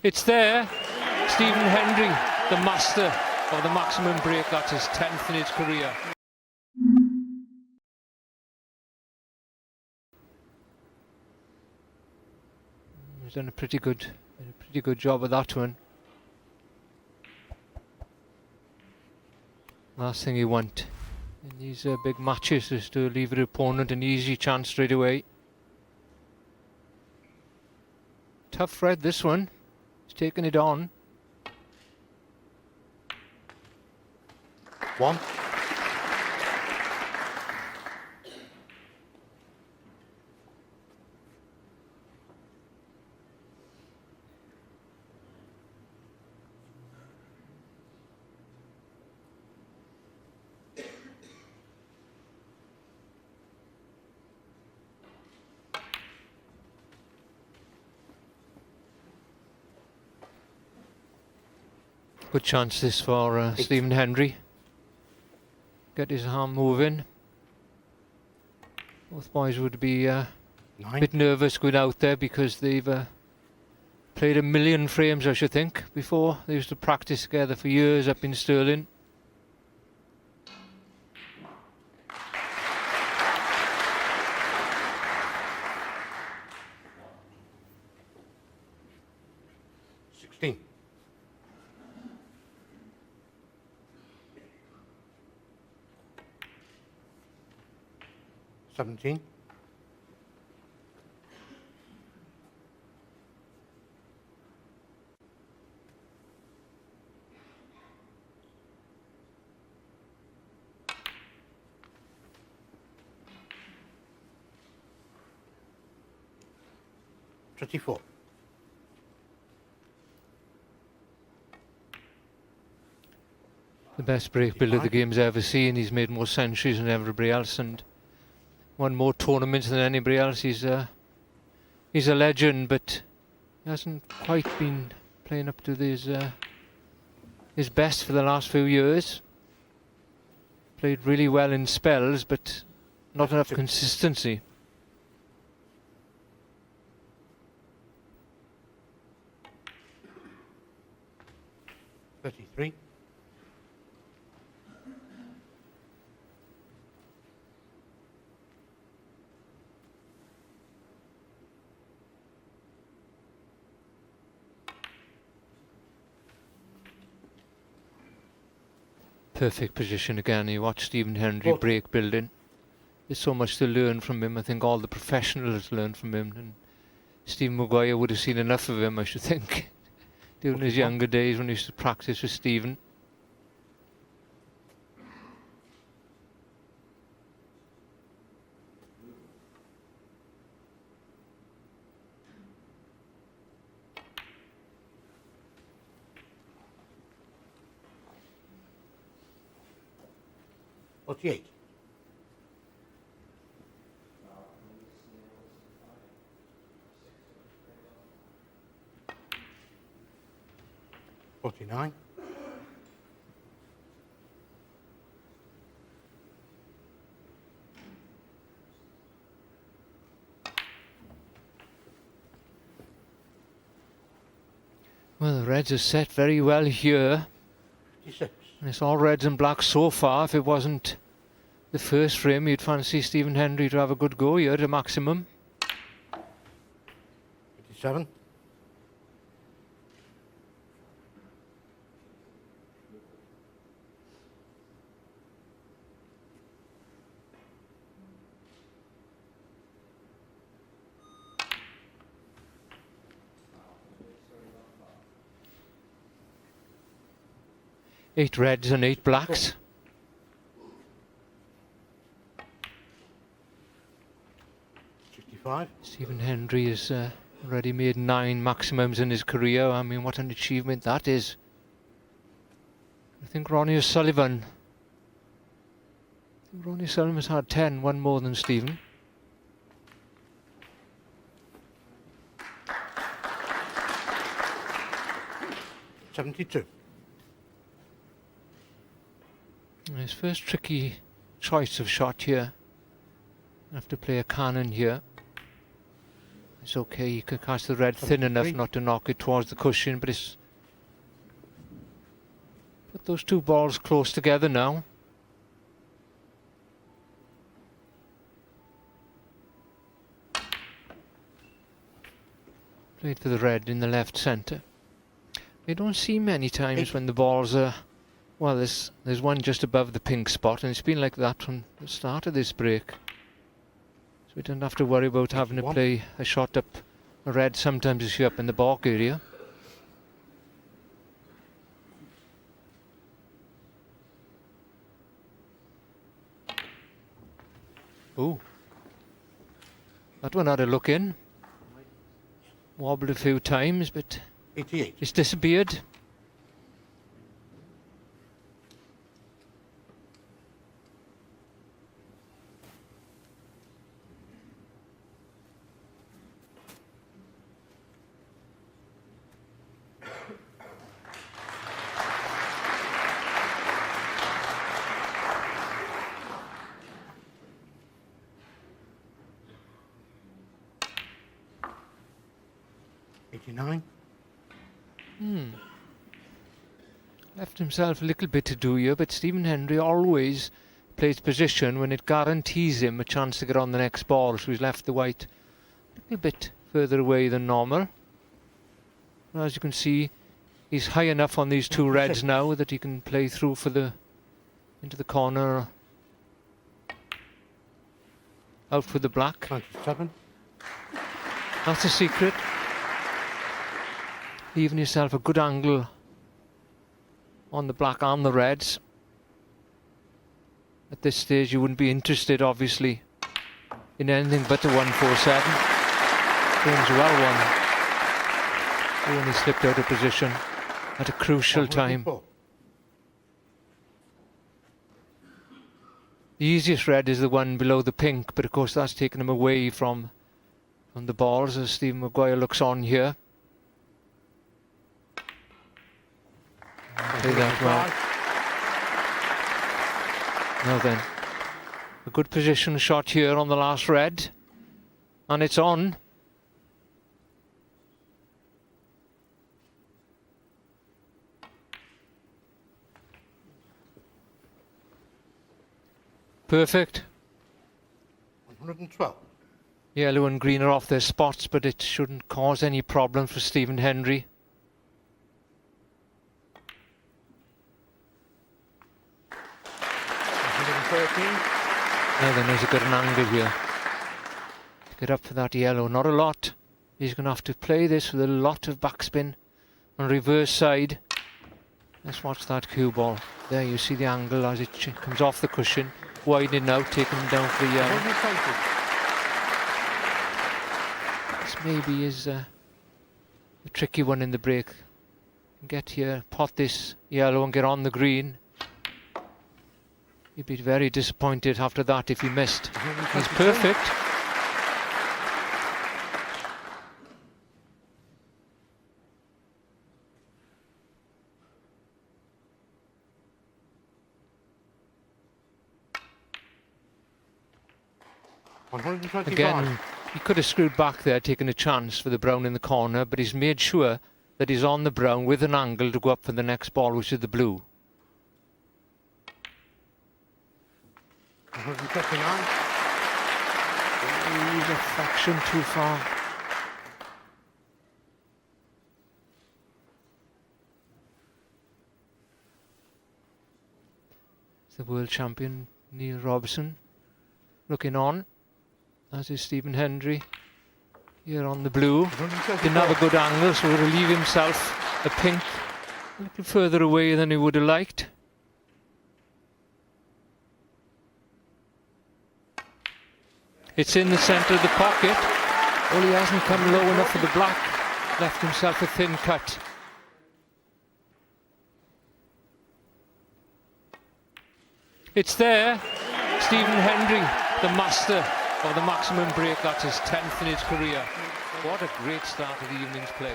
It's there. Stephen Hendry, the master of the maximum break. That's his 10th in his career. He's done a pretty good job with that one. Last thing you want in these big matches is to leave your opponent an easy chance straight away. Tough red, this one. He's taking it on. 1. Good chance this for Stephen Hendry. Get his arm moving. Both boys would be a bit nervous going out there because they've played a million frames, I should think, before. They used to practice together for years up in Stirling. Seventeen. 24. The best break builder the game's ever seen. He's made more centuries than everybody else and won more tournaments than anybody else. He's a legend, but he hasn't quite been playing up to his best for the last few years. Played really well in spells, but not enough consistency. 33. Perfect position again. You watch Stephen Hendry break building. There's so much to learn from him. I think all the professionals learn from him, and Stephen Maguire would have seen enough of him, I should think, during his younger days when he used to practice with Stephen. Forty-eight. $49. Well, the Reds are set very well here. 56. And it's all reds and blacks so far. If it wasn't the first frame, you'd fancy Stephen Hendry to have a good go here at a maximum. 57. Eight reds and 8 blacks. Stephen Hendry has already made 9 maximums in his career. I mean, what an achievement that is. I think Ronnie O'Sullivan's had 10, one more than Stephen. $72. His first tricky choice of shot here. Have to play a cannon here. It's okay, you can catch the red thin enough not to knock it towards the cushion, but it's... Put those two balls close together now. Played for the red in the left centre. You don't see many times when the balls are... Well, there's one just above the pink spot, and it's been like that from the start of this break. So we don't have to worry about having to play a shot up a red. Sometimes you see up in the baulk area. Oh, that one had a look in. Wobbled a few times, but 88. it's disappeared. Left himself a little bit to do here, but Stephen Hendry always plays position when it guarantees him a chance to get on the next ball, so he's left the white a little bit further away than normal. As you can see, he's high enough on these two reds now that he can play through for the into the corner, out for the black. 27. That's the secret. Leaving yourself a good angle on the black and the reds. At this stage you wouldn't be interested obviously in anything but a 147. Game's well won. He only slipped out of position at a crucial time. The easiest red is the one below the pink, but of course that's taken him away from the balls as Stephen Maguire looks on here. Play that well. Now then, a good position shot here on the last red, and it's on. Perfect. 112. Yellow and green are off their spots, but it shouldn't cause any problem for Stephen Hendry. Now then, he's got an angle here to get up for that yellow. Not a lot. He's going to have to play this with a lot of backspin on reverse side. Let's watch that cue ball. There you see the angle as it comes off the cushion. Widening out, taking him down for the yellow. This maybe is the tricky one in the break. Get here, pot this yellow and get on the green. You'd be very disappointed after that if you missed. He's perfect. Again, he could have screwed back there, taking a chance for the brown in the corner, but he's made sure that he's on the brown with an angle to go up for the next ball, which is the blue. 159. He's a fraction too far. It's the world champion Neil Robertson looking on, as is Stephen Hendry here on the blue. Didn't have a good angle, so he'll leave himself a pink a little further away than he would have liked. It's in the centre of the pocket. Well, he hasn't come low enough for the black. Left himself a thin cut. It's there. Stephen Hendry, the master of the maximum break. That's his 10th in his career. What a great start of the evening's play.